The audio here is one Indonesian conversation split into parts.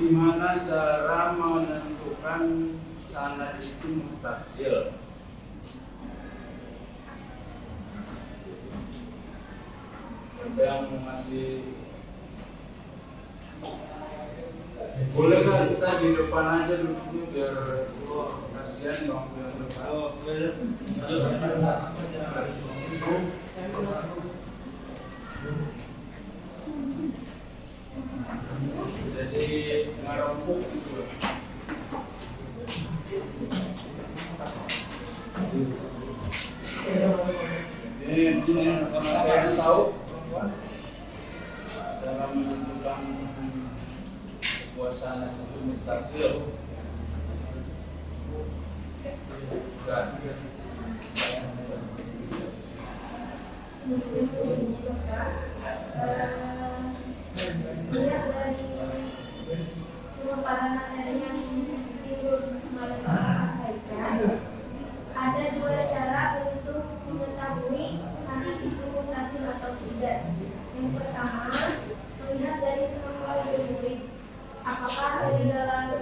gimana cara menentukan sanad itu mutasil? Ada yang mau ngasih? Boleh kan kita di depan aja duduknya biar kasihan dong yang depan. Jadi ngarempuk gitu loh. Ini ada yang tahu dalam menentukan puasa itu mutasil. Bukan. Lihat dari pemaparan materi yang Ibu kemarin sampaikan, ada dua cara untuk mengetahui sanad itu mutasil atau tidak. Yang pertama, melihat dari kemampuan murid. Apakah dalam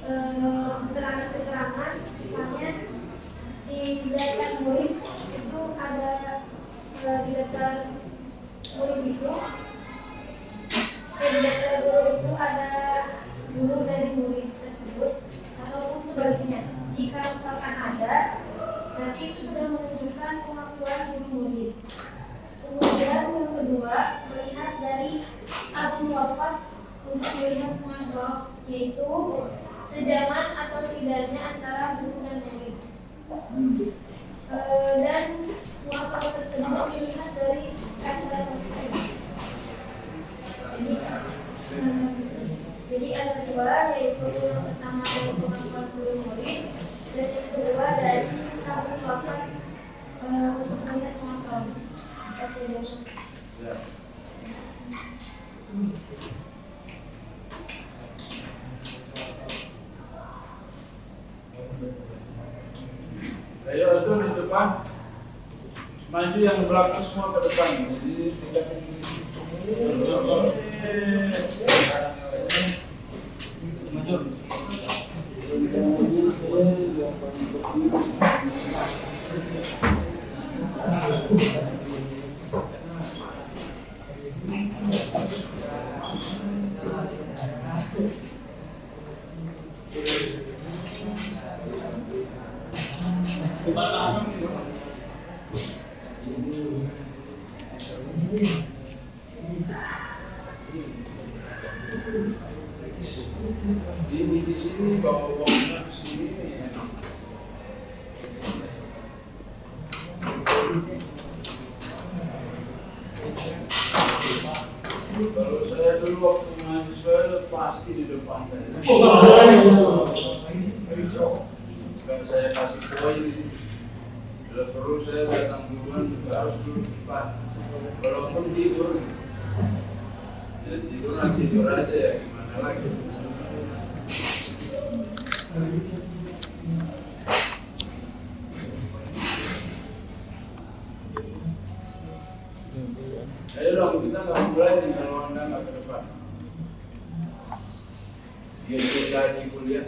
keterangan-keterangan, misalnya di daftar murid itu ada di daftar murid itu di daftar guru itu ada guru dari murid tersebut ataupun sebaliknya. Jika misalkan ada, berarti itu sudah menunjukkan pengakuan guru murid. Kemudian yang kedua, melihat dari akun wafat untuk melihat muasroh, yaitu sejaman atau tidaknya antara guru dan murid. Dan muasroh tersebut dilihat dari standar muslim. Jadi ada dua, yaitu yang pertama dari pengakuan guru murid, dan yang kedua dari akun wafat untuk melihat muasroh. Ya. Ayo itu di depan, maju yang belakang semua ke depan. Jadi tidak di sini. Maju. Ini di sini bawa uangnya ke sini. Kalau saya dulu waktu mahasiswa pasti di depan saya. Dan saya kasih poin. Bila perlu saya datang duluan, harus duduk di depan. Walaupun tidur, ya tidur aja ya, gimana lagi. Ayo dong, kita nggak mulai nih kalau anda nggak ke depan. Dia jadi kuliah.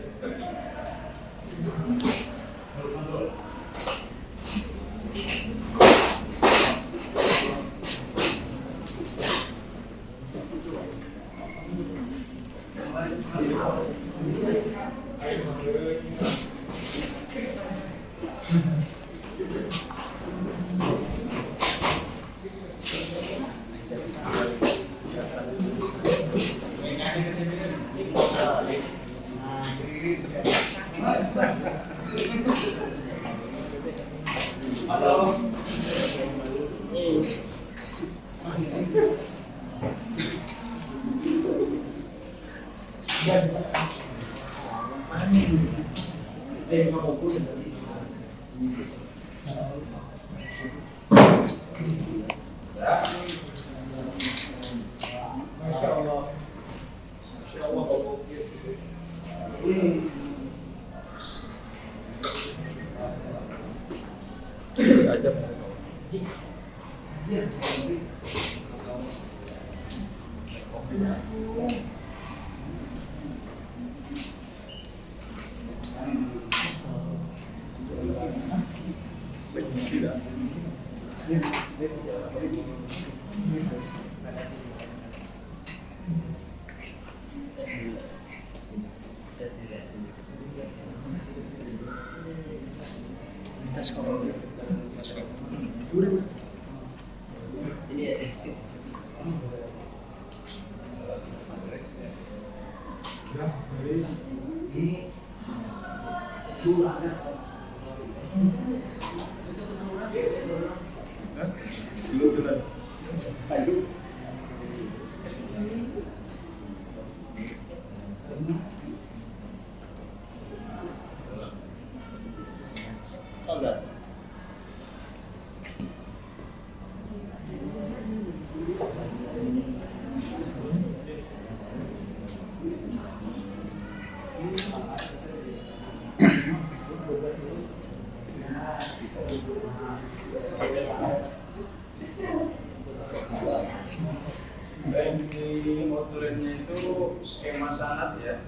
Baik, di modulennya itu skema sanad ya.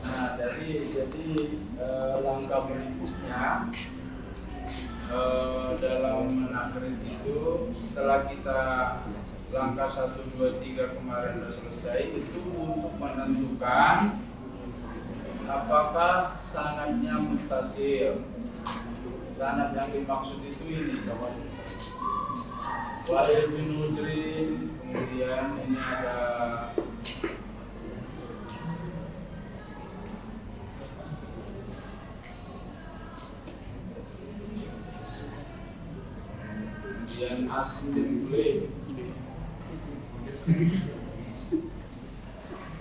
Nah, jadi langkah berikutnya dalam menakrid itu setelah kita langkah 1, 2, 3 kemarin sudah selesai, itu untuk menentukan apakah sanadnya muttasil. Sanad yang dimaksud itu ini Wa'il bin Hujrin, kemudian ini ada kemudian Asim bin Gulaib,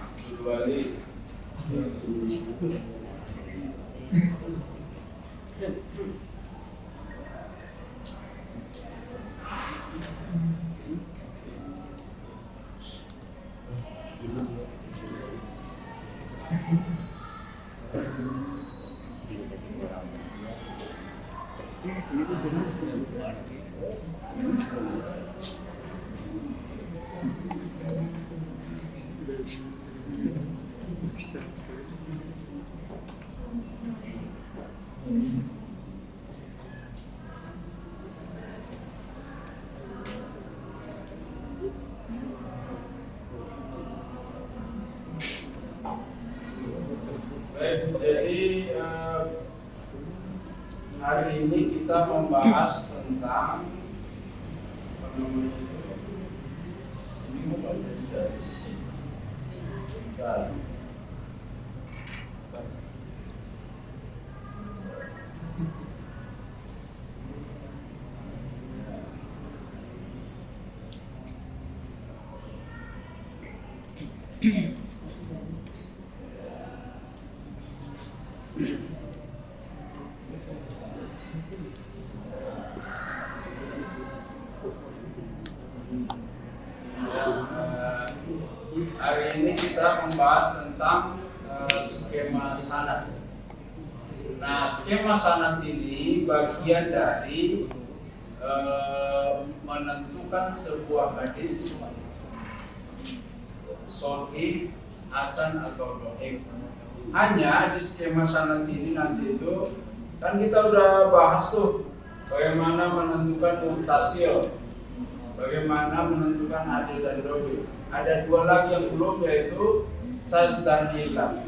Abdul Walid, jadi hari ini kita membahas tentang apa namanya itu, ini mau dari si hari ini kita membahas tentang skema sanad. Nah, skema sanad ini bagian dari menentukan sebuah hadis sahih, hasan atau dhaif. Hanya di skema sanad ini nanti itu kan kita udah bahas tuh bagaimana menentukan muttasil, bagaimana menentukan adil dan dhaif. Ada dua lagi yang belum, yaitu syadz dan illat.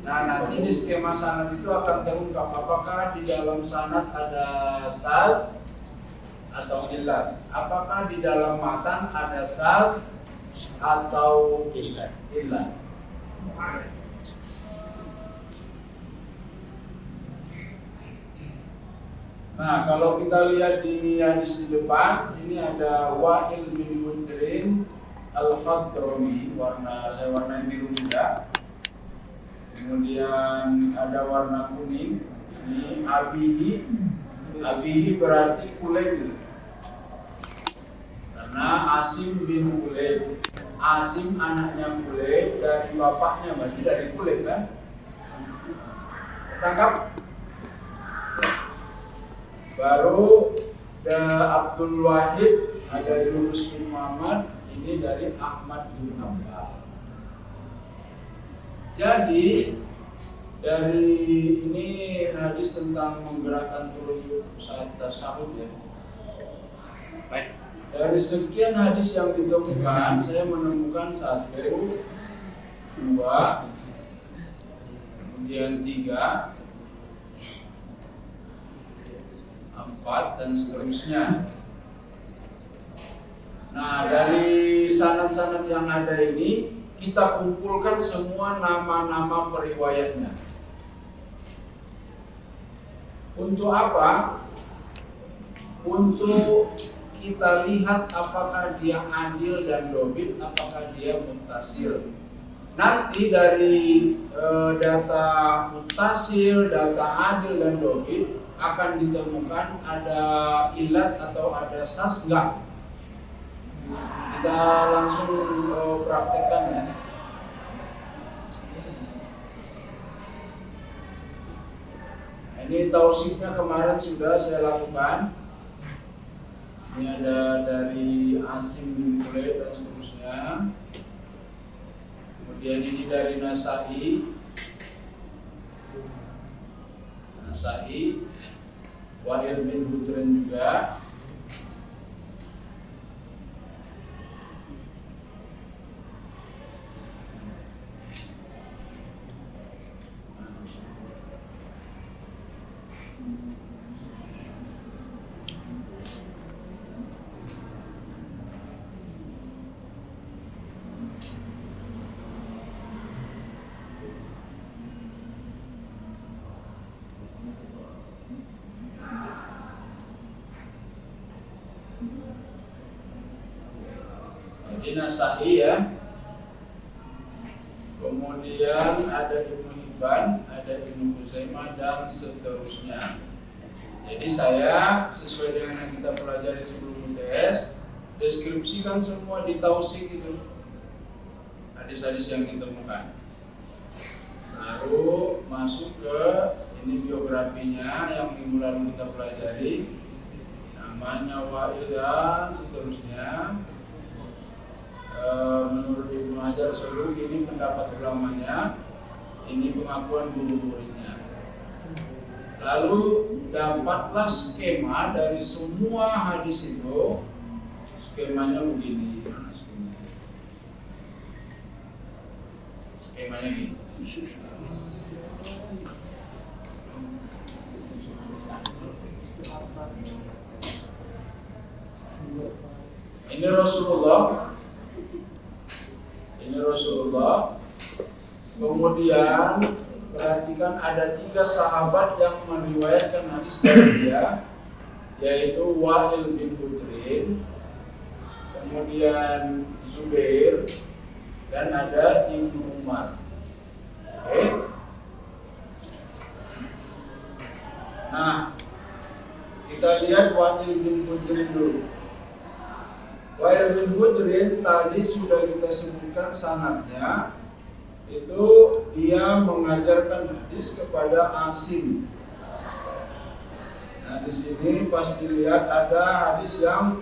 Nah, nanti di skema sanad itu akan terungkap apakah di dalam sanad ada syadz atau illat, apakah di dalam matan ada syadz atau illat. Nah, kalau kita lihat di hadis di depan, ini ada Wa'il bin Hujrin Al-Hadrami, saya warna biru muda. Kemudian ada warna kuning. Ini Abihi berarti Kulaib. Karena Asim bin Kulaib. Asim anaknya Kulaib, dari bapaknya berarti dari Kulaib kan? Tangkap. Baru Abdul Wahid, ada Yunus bin Muhammad, ini dari Ahmad bin Hanbal. Jadi dari ini hadis hadis tentang menggerakkan turun saat tasyahud ya. Baik. Dari sekian hadis yang ditemukan, saya menemukan 1, 2, kemudian 3, 4 dan seterusnya. Nah, dari sanad-sanad yang ada ini kita kumpulkan semua nama-nama periwayatnya. Untuk apa? Untuk kita lihat apakah dia adil dan dobit, apakah dia muttasil. Nanti dari data muttasil, data adil dan dobit akan ditemukan ada ilat atau ada sas enggak. Kita langsung praktekkan ya. Ini tausiknya kemarin sudah saya lakukan. Ini ada dari Asim bin Kulaib dan seterusnya. Kemudian ini dari Nasa'i, Wa'il bin Hujran juga. Ini Nasa'i ya. Kemudian ada Ibnu Hibban, ada Ibnu Huzaimah dan seterusnya. Jadi saya sesuai dengan yang kita pelajari sebelum UTS, deskripsikan semua di tausik itu hadis-hadis yang ditemukan. Baru masuk ke ini biografinya yang minggu lalu kita pelajari, namanya Wa'il dan seterusnya. Menurut Ibnu Hajar Suluk ini pendapat ulamanya, ini pengakuan guru muridnya. Lalu dapatlah skema dari semua hadis itu. Skemanya begini. Skemanya gini. Ini Rasulullah. Kemudian perhatikan ada 3 sahabat yang meriwayatkan hadis dari dia, yaitu Wa'il bin Hujrin, kemudian Zubair, dan ada Ibnu Umar. Oke. Nah, kita lihat Wa'il bin Hujrin dulu. Wa'il bin Hujrin tadi sudah kita sebutkan sanadnya, itu dia mengajarkan hadis kepada Asim. Nah, di sini pas dilihat ada hadis yang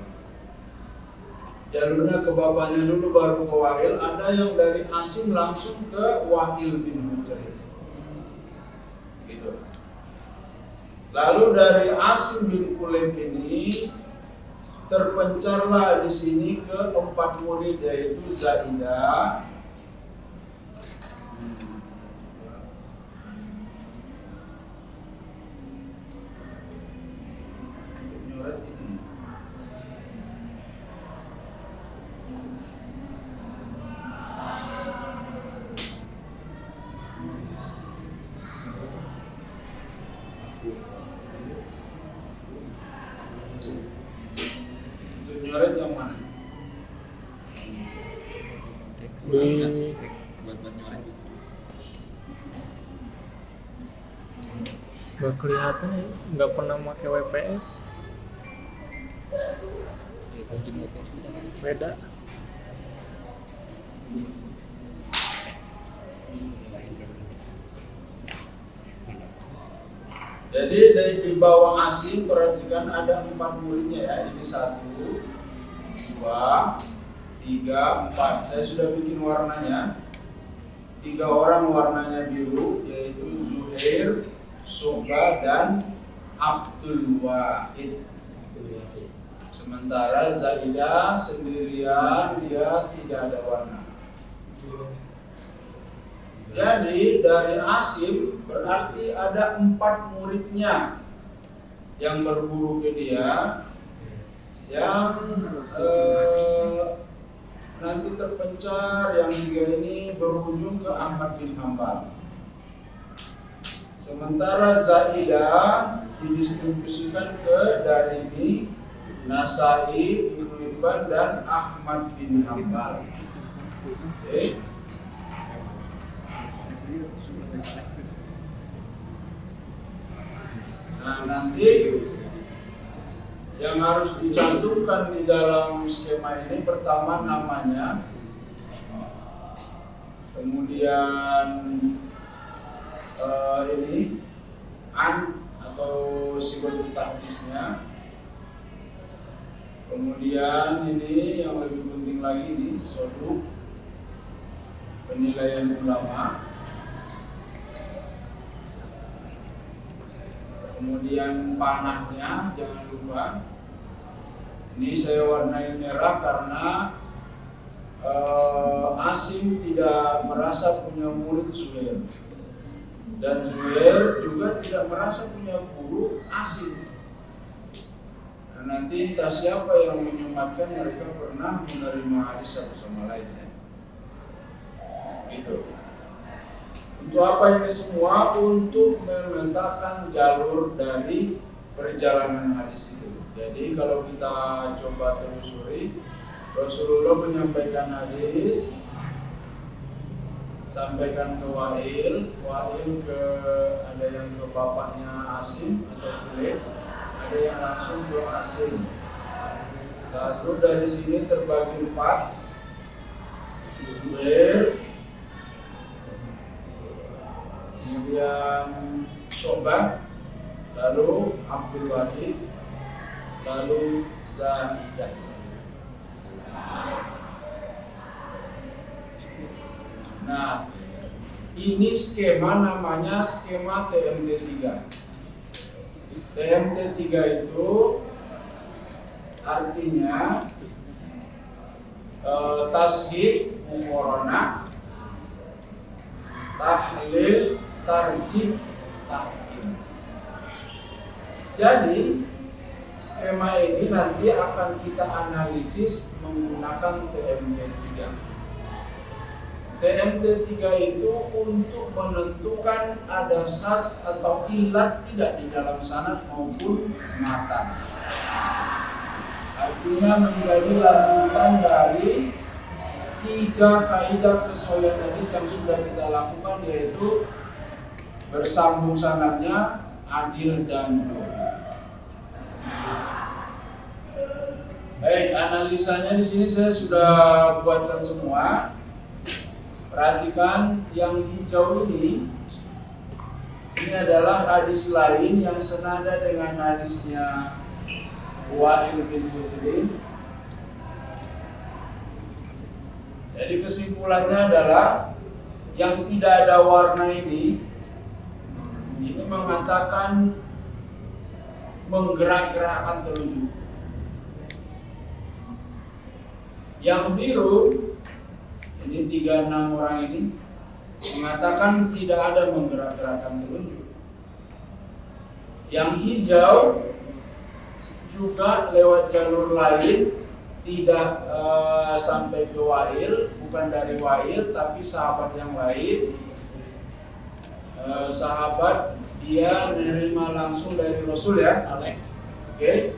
jalurnya ke bapaknya dulu baru ke Wa'il, ada yang dari Asim langsung ke Wa'il bin Hujrin. Gitu. Lalu dari Asim bin Kulaib ini terpencarlah di sini ke 4 murid, yaitu Zaidah, nyoret yang mana? Teks buat nyoret. Gak kelihatan ya, nggak pernah pakai WPS. Beda. Jadi di bawah Asim perhatikan ada 4 muridnya ya. Ini 1, 2, 3, 4. Saya sudah bikin warnanya. 3 orang warnanya biru, yaitu Zuhair, Syu'bah dan Abdul Wahid. Sementara Zaidah sendirian, dia tidak ada warna. Jadi dari Asim berarti ada 4 muridnya yang berguru ke dia, yang nanti terpencar, yang 3 ini berujung ke Ahmad bin Hanbal. Sementara Zaidah didistribusikan ke Darimi, Nasai, Ibnu Hibban dan Ahmad bin Hanbal. Oke. Nah, nanti yang harus dicantumkan di dalam skema ini pertama namanya, kemudian ini an atau sifatul tahdisnya, kemudian ini yang lebih penting lagi ini soduk, penilaian ulama, kemudian panahnya jangan lupa. Ini saya warnai merah karena Asim tidak merasa punya murid Zuhair, dan Zuhair juga tidak merasa punya guru Asim. Nah, nanti entah siapa yang menyematkan mereka pernah menerima hadis satu sama lain, ya. Gitu. Untuk apa ini semua? Untuk memetakan jalur dari perjalanan hadis itu. Jadi kalau kita coba telusuri, Rasulullah menyampaikan hadis, sampaikan ke Wa'il ke, ada yang ke bapaknya Asim atau Kulit, ada yang langsung ke Asim. Lalu dari sini terbagi 4, Zuhair, kemudian Syu'bah, lalu Abdul Wahid, lalu Zaidah. Nah, ini skema namanya skema TMT3. TMT3 itu artinya tasghir, muqaranah, tahlil, tarjih, tahkim. Jadi skema ini nanti akan kita analisis menggunakan TMT3. TMT3 itu untuk menentukan ada sas atau ilat tidak di dalam sanad maupun matan. Artinya menjadi lanjutan dari 3 kaidah kesohihan hadis yang sudah kita lakukan, yaitu bersambung sanadnya, adil dan dhoif. Baik, analisanya di sini saya sudah buatkan semua. Perhatikan yang hijau ini adalah hadis lain yang senada dengan hadisnya Wa'il bin Hujr. Jadi kesimpulannya adalah yang tidak ada warna ini mengatakan menggerak-gerakkan telunjuk. Yang biru, ini 36 orang ini mengatakan tidak ada menggerak-gerakkan telunjuk. Yang hijau juga lewat jalur lain, tidak sampai ke Wa'il, bukan dari Wa'il tapi sahabat yang lain. Sahabat dia menerima langsung dari Rasul, ya, Alex. Oke.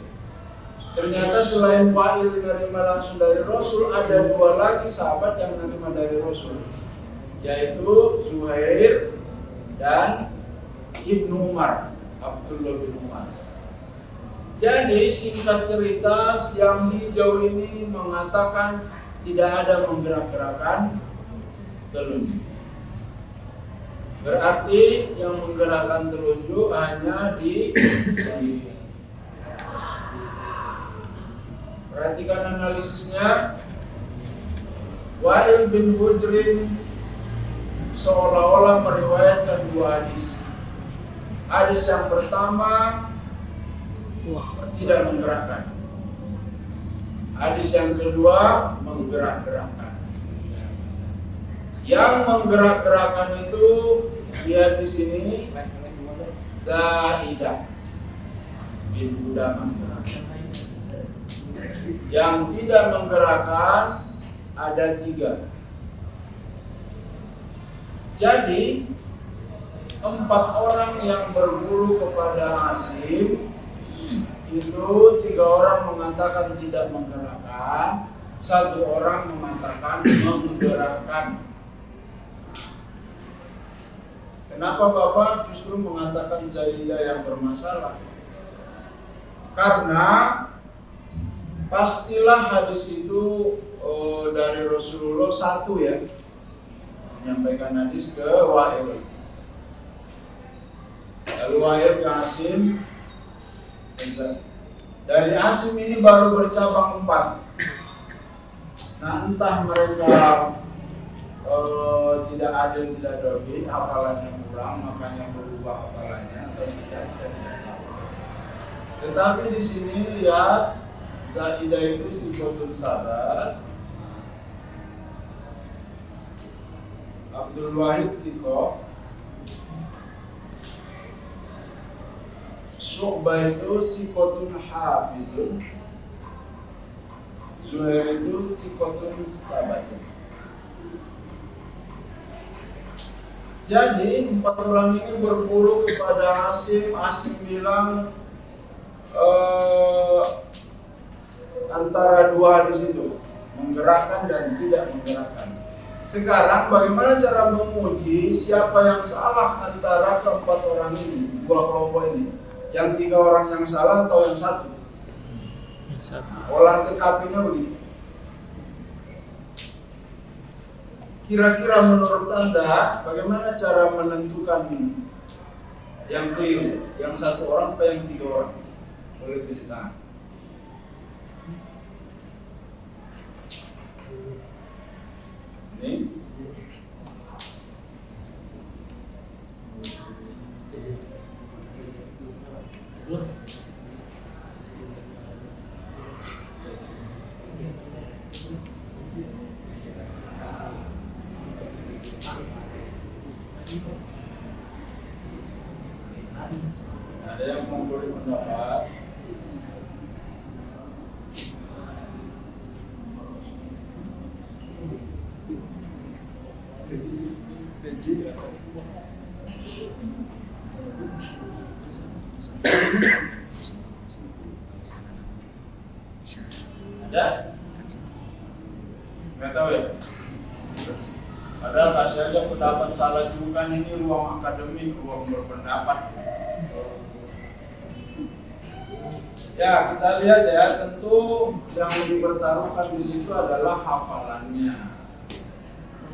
Ternyata selain Wa'il menerima langsung dari Rasul, ada 2 lagi sahabat yang menerima dari Rasul, yaitu Zuhair dan Ibnu Umar, Abdullah bin Umar. Jadi singkat cerita, yang hijau ini mengatakan tidak ada menggerak-gerakkan telunjuk. Berarti yang menggerakkan telunjuk hanya di sini. Perhatikan analisisnya. Wa'il bin Hujr seolah-olah meriwayatkan 2 hadis. Hadis yang pertama tidak menggerakkan. Hadis yang kedua menggerak-gerakkan. Yang menggerak-gerakkan itu lihat di sini Zaidah bin Qudamah. Yang tidak menggerakkan ada 3. Jadi 4 orang yang berguru kepada Asim itu 3 orang mengatakan tidak menggerakkan, 1 orang mengatakan menggerakkan. Kenapa Bapak justru mengatakan Zaidah yang bermasalah? Karena pastilah hadis itu dari Rasulullah 1 ya, menyampaikan hadis ke Wa'il. Lalu Wa'il ke Asim. Dari Asim ini baru bercabang 4. Nah entah mereka tidak adil, tidak dohid, hafalannya kurang, makanya berubah hafalannya atau tidak tahu. Tetapi di sini lihat Zaidah itu sifatun sabat, Abdul Wahid Sikoh, Syu'bah itu sikotun hafizun, Zuhair itu sikotun sabatun. Jadi 4 orang ini berguru kepada Asim. Asim bilang antara 2 hadis itu, menggerakkan dan tidak menggerakkan. Sekarang bagaimana cara menguji siapa yang salah antara ke-4 orang ini, 2 kelompok ini? Yang 3 orang yang salah atau yang 1? Yang 1. Olah TKP-nya begitu. Kira-kira menurut Anda bagaimana cara menentukan yang keliru? Yang 1 orang atau yang 3 orang? Boleh pilih tangan. Ini ada yang mau beri pendapat? Ada? Nggak tahu ya? Padahal kasih aja pendapat salah juga, kan ini ruang akademik, ruang berpendapat. Ya, kita lihat ya, tentu yang dipertaruhkan di situ adalah hafalannya.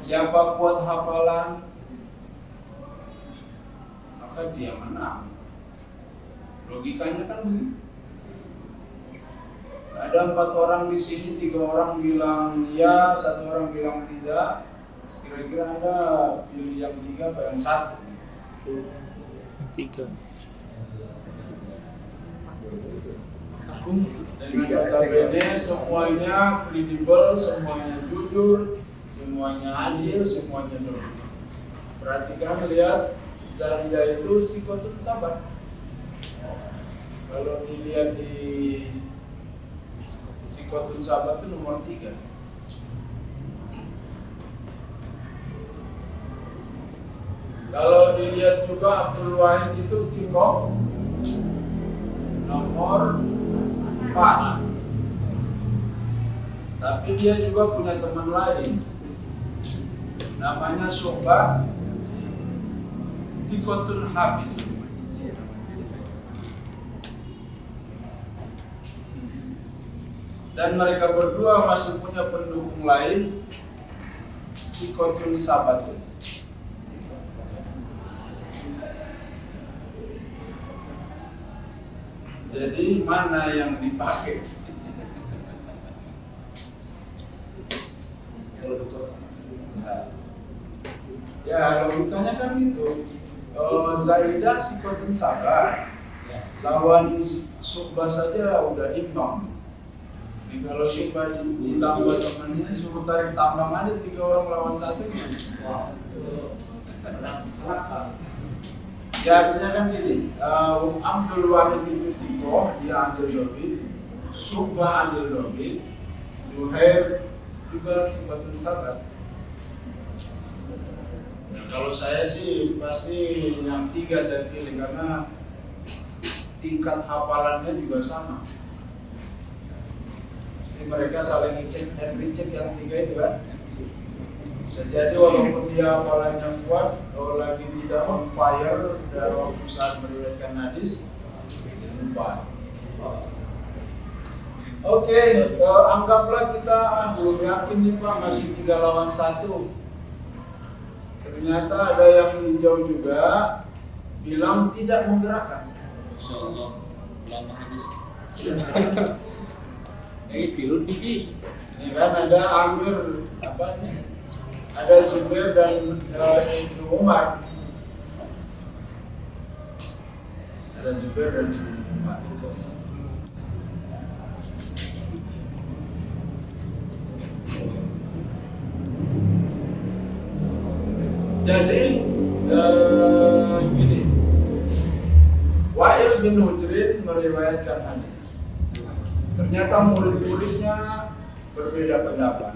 Siapa kuat hafalan, maka dia menang. Logikanya kan begitu. Ada 4 orang di sini, 3 orang bilang ya, 1 orang bilang tidak. Kira-kira Anda pilih yang 3 atau yang 1? Yang 3. Dengan notabene semuanya kredibel, semuanya jujur, semuanya adil, semuanya dohid. Perhatikan, lihat Zaidah itu sikotun sabat. Kalau dilihat di sikotun sabat itu nomor 3. Kalau dilihat juga Abdul Wahid itu sikoh nomor 4. Tapi dia juga punya teman lain, namanya Syu'bah sikotun hafiz. Dan mereka berdua masih punya pendukung lain, sikotun sabatun. Jadi mana yang dipakai? Ya logikanya kan gitu. Zaidah sikotun sabar. Lawan Syu'bah saja udah imbang. Jadi kalau Syu'bah ditambah temannya suruh tarik tambang aja 3 orang lawan 1 gimana? Ya artinya kan gini, Abdul Wahid itu sikoh, dia andil dobit, Syu'bah andil dobit, Zuhair juga sikotun sabar. Nah, kalau saya sih pasti yang 3 saya pilih karena tingkat hafalannya juga sama. Jadi mereka saling cek dan recheck yang 3 itu kan. Jadi walaupun dia hafalannya kuat, kalau lagi tidak on fire dalam saat meriwayatkan hadis, lupa. Oke, anggaplah kita belum yakin nih Pak, masih 3 lawan 1. Ternyata ada yang hijau juga bilang tidak menggerakkan. Insyaallah ulama hadis. Tiru dikit. Ini kan ada Amir apa ini? Ada Zubair dan Ibnu Umar. Ada Zubair dan Ibnu Umar. Jadi gini, Wa'il bin Hujrin meriwayatkan hadis. Ternyata murid-muridnya berbeda pendapat.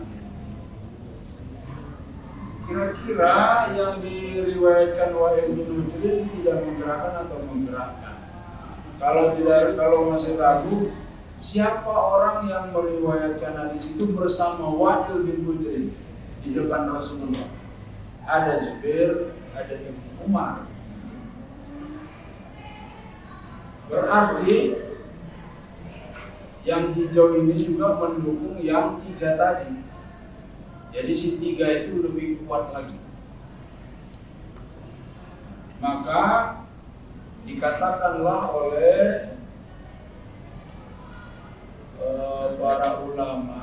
Kira-kira yang diriwayatkan Wa'il bin Hujrin tidak menggerakkan atau menggerakkan? Kalau masih ragu, siapa orang yang meriwayatkan hadis itu bersama Wa'il bin Hujrin di depan Rasulullah? Ada Zubair, ada Ibnu Umar. Berarti yang hijau ini juga mendukung yang 3 tadi. Jadi si 3 itu lebih kuat lagi. Maka dikatakanlah oleh para ulama,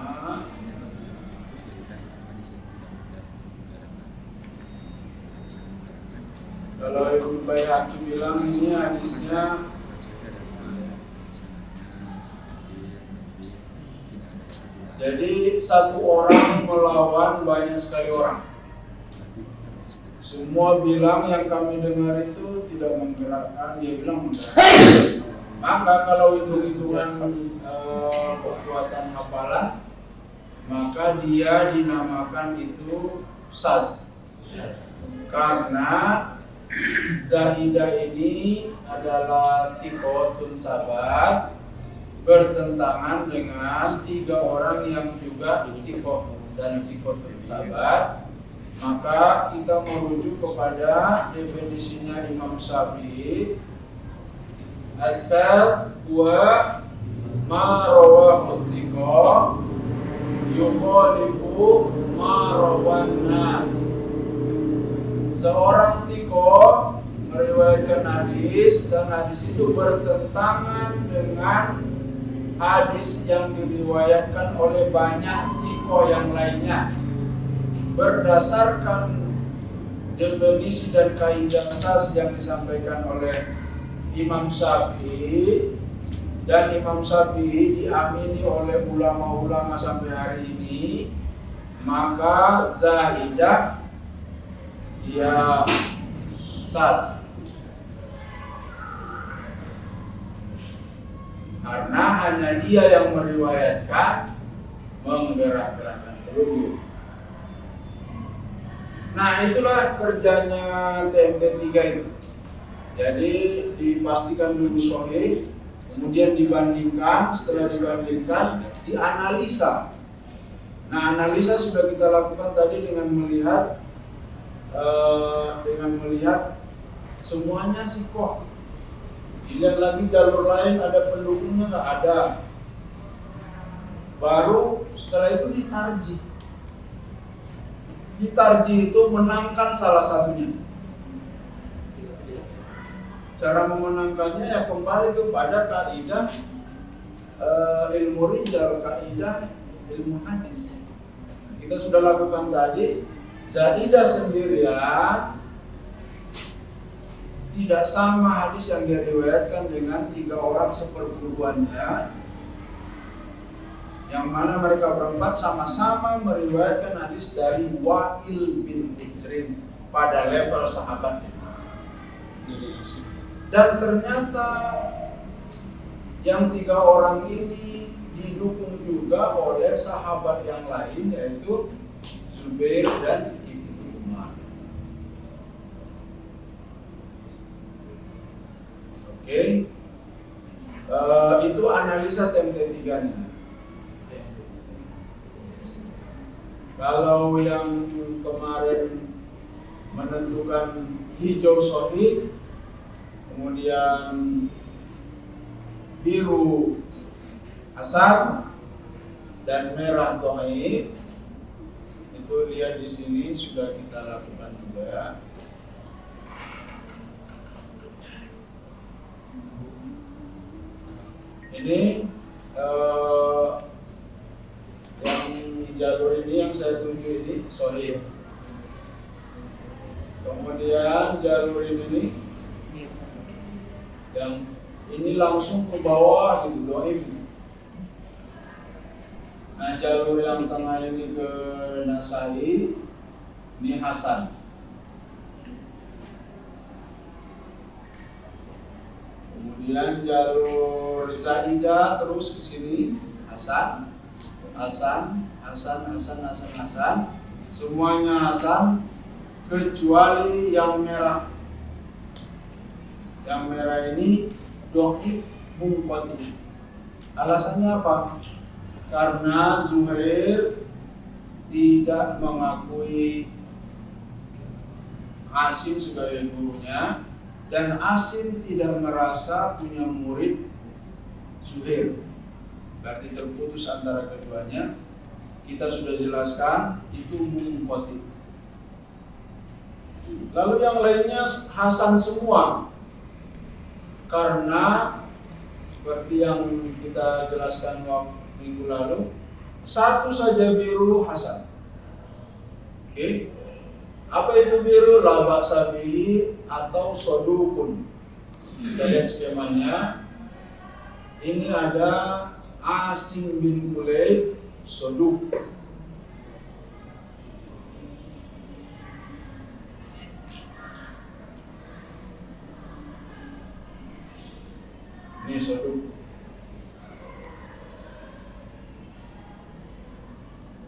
kalau Ibnu Baihaqi bilang ini hadisnya jadi satu orang melawan banyak sekali orang. Semua bilang yang kami dengar itu tidak menggerakkan, dia bilang menggerakkan. Maka kalau hitung-hitungan kekuatan hafalan, maka dia dinamakan itu saz. Karena Zahidah ini adalah sikotun sabar bertentangan dengan 3 orang yang juga sikoh dan sikotun sabar. Maka kita merujuk kepada definisinya Imam Syafi'i, asas wa ma rawahu sikoh yukhalifu ma rawan nas. Seorang sikoh meriwayatkan hadis dan hadis itu bertentangan dengan hadis yang diriwayatkan oleh banyak sikoh yang lainnya. Berdasarkan definisi dan kaidah sas yang disampaikan oleh Imam Syafi'i, dan Imam Syafi'i diamini oleh ulama-ulama sampai hari ini, maka zahidah dia sas. Karena hanya dia yang meriwayatkan menggerak-gerakkan tubuh. Nah, itulah kerjanya TMT 3 itu. Jadi dipastikan dulu sahih, kemudian dibandingkan, setelah dibandingkan dianalisa. Nah, analisa sudah kita lakukan tadi dengan melihat semuanya sikoh. Dilihat lagi jalur lain ada pendukungnya nggak ada. Baru setelah itu ditarjih. Ditarjih itu menangkan salah satunya. Cara memenangkannya ya kembali kepada kaidah ilmu rijal, kaidah ilmu hadis. Kita sudah lakukan tadi. Zaidah sendirian tidak sama hadis yang diriwayatkan dengan 3 orang seperguruannya, yang mana mereka berempat sama-sama meriwayatkan hadis dari Wa'il bin Hujrin pada level sahabatnya. Dan ternyata yang 3 orang ini didukung juga oleh sahabat yang lain, yaitu Zubair dan Ibnu Umar. Oke, itu analisa TMT3-nya. Kalau yang kemarin menentukan hijau sahih, kemudian biru hasan, dan merah dhaif, itu lihat di sini sudah kita lakukan juga. Ini yang jalur ini yang saya tunjuk ini sahih. Kemudian jalur ini yang ini langsung ke bawah gitu, dhaif. Nah, jalur yang tengah ini ke Nasai, ini hasan. Kemudian jalur Zaidah terus ke sini, hasan, semuanya hasan kecuali yang merah. Yang merah ini dhaif munqati. Alasannya apa? Karena Zuhair tidak mengakui Asim sebagai gurunya, dan Asim tidak merasa punya murid Zuhair. Berarti terputus antara keduanya. Kita sudah jelaskan itu munqati. Lalu yang lainnya hasan semua. Karena seperti yang kita jelaskan minggu lalu, satu saja biru hasan. Oke. Apa itu biru? La ba'sa bihi atau sodukun. Kita lihat skemanya. Ini ada Asim bin Kulayb soduk. Ini soduk.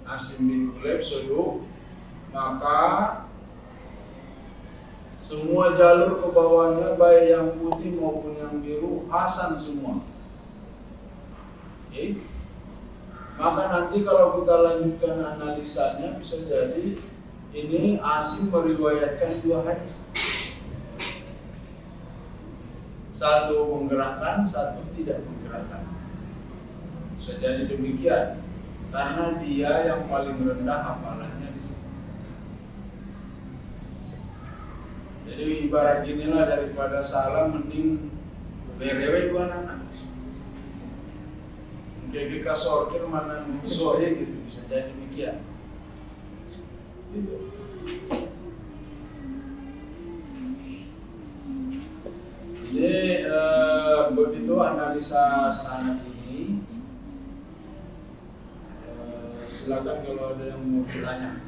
Asim bin Kulayb soduk. Maka semua jalur ke bawahnya, baik yang putih maupun yang biru, hasan semua. Oke. Maka nanti kalau kita lanjutkan analisanya, bisa jadi ini Asim meriwayatkan 2 hadis. Satu menggerakkan, satu tidak menggerakkan. Bisa jadi demikian, karena dia yang paling rendah hafalannya di sini. Jadi ibarat inilah, daripada salah mending berewe 2 anak. Mungkin kita sortir mana musuhnya gitu, bisa jadi demikian. Gitu. Jadi begitu analisa sanad ini. Silakan kalau ada yang mau bertanya.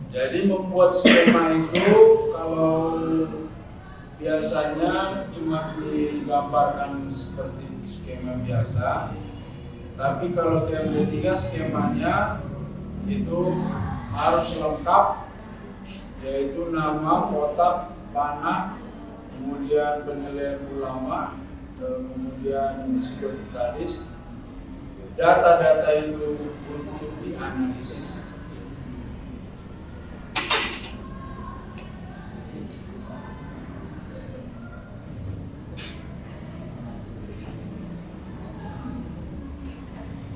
Jadi membuat skema itu kalau biasanya cuma digambarkan seperti skema biasa, tapi kalau TMD3 skemanya itu harus lengkap, yaitu nama, kotak, panah, kemudian penilaian ulama, kemudian psikotalis. Data-data itu untuk dianalisis.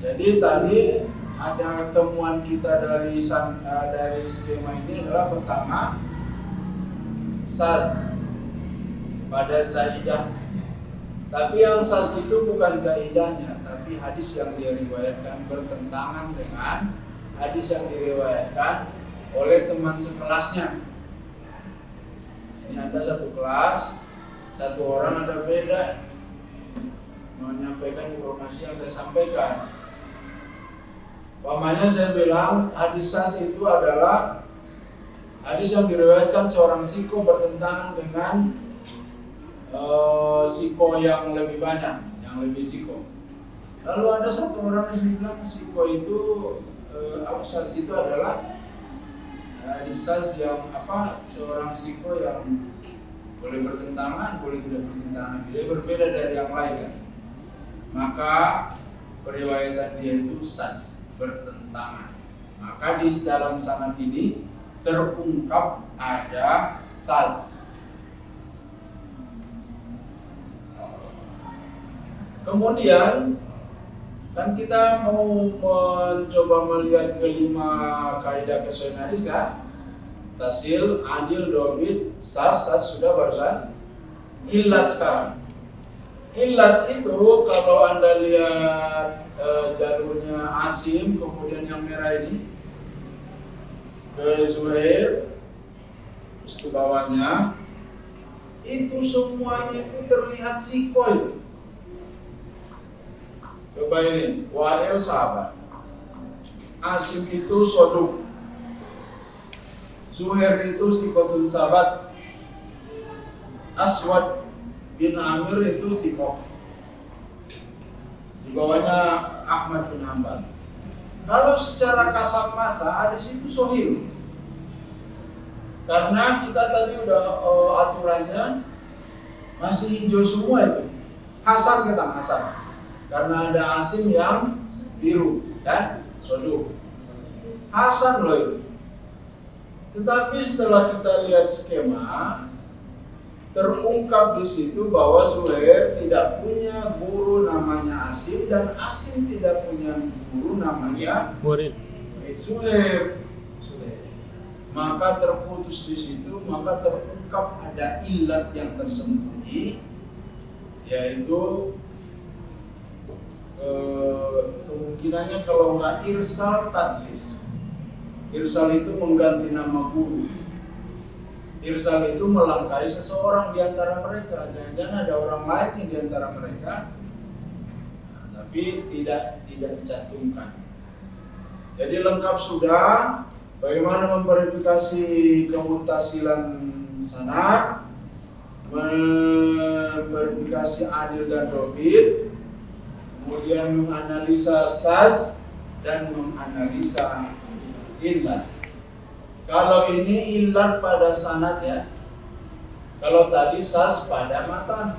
Jadi tadi ada temuan kita dari skema ini adalah pertama saz pada zaidah. Tapi yang saz itu bukan zaidahnya, tapi hadis yang diriwayatkan bertentangan dengan hadis yang diriwayatkan oleh teman sekelasnya. Ini ada satu kelas, satu orang ada beda menyampaikan informasi yang saya sampaikan. Umpamanya saya bilang hadis sahih itu adalah hadis yang diriwayatkan seorang siko bertentangan dengan siko yang lebih banyak, yang lebih siko. Lalu ada satu orang yang bilang siko itu sahih itu adalah hadis sahih yang seorang siko yang boleh bertentangan, boleh tidak bertentangan. Dia berbeda dari yang lain kan. Maka periwayatan dia itu sahih, bertentangan. Maka di dalam sanad ini terungkap ada sahih. Kemudian kan kita mau mencoba melihat kelima kaidah kesahihan hadis kan? Tasil, adil, dobit, sas sudah barusan. Illat sekarang. Illat itu kalau Anda lihat jalurnya Asim, kemudian yang merah ini ke Zuhair, terus ke bawahnya, itu semuanya itu terlihat siko itu. Coba ini, Wa'il sahabat, Asim itu soduk, Zuhair itu sikotul sahabat, Aswad bin Amir itu siko. Di bawahnya Ahmad bin Hanbal. Kalau secara kasat mata hadis itu sahih. Karena kita tadi udah aturannya masih hijau semua itu. Hasan kita Hasan. Karena ada Asim yang biru dan soduk. Hasan loh itu. Tetapi setelah kita lihat skema, terungkap di situ bahwa Zuhair tidak punya guru namanya Asim dan Asim tidak punya guru namanya Zuhair. Maka terputus di situ, maka terungkap ada ilat yang tersembunyi, yaitu kemungkinannya kalau nggak irsal tadlis. Irsal itu mengganti nama guru. Irsal itu melangkai seseorang di antara mereka. Jangan-jangan ada orang lain di antara mereka, tapi tidak dicantumkan. Jadi lengkap sudah. Bagaimana memverifikasi kemuttasilan sanad, memverifikasi adil dan dobit, kemudian menganalisa saz dan menganalisa illat. Kalau ini illat pada sanad ya, kalau tadi saz pada matan,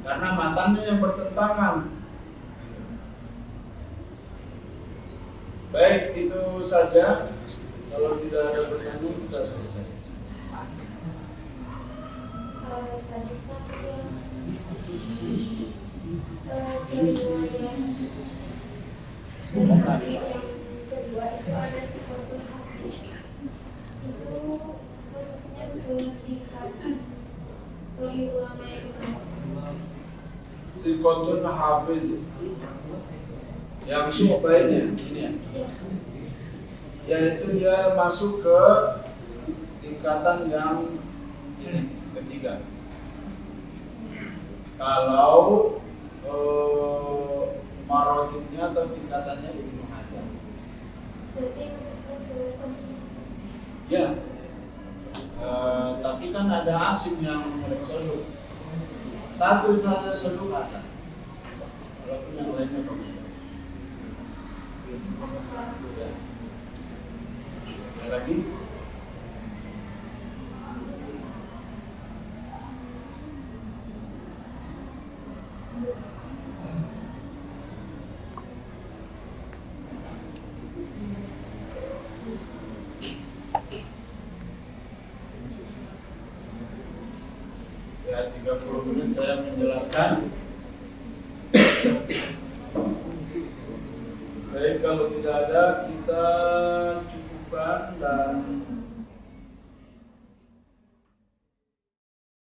karena matannya yang bertentangan. Baik, itu saja. Kalau tidak ada pertanyaan kita selesai. Tadi kan yang kedua itu ada sifatul hadis. Itu maksudnya ke tingkatan rohi ulama yang Sifatul hafiz yang subainnya ini ya. Yaitu dia masuk ke tingkatan yang ini ketiga. Kalau marotibnya atau tingkatannya Ibnu Hajar. berarti maksudnya ke sahih. Ya. Tapi kan ada Asim yang soduk. Satu saja soduk ada. Walaupun yang lainnya bagus. Ya. Ada lagi? Ya, 30 menit saya menjelaskan. Baik, kalau tidak ada kita cukupkan dan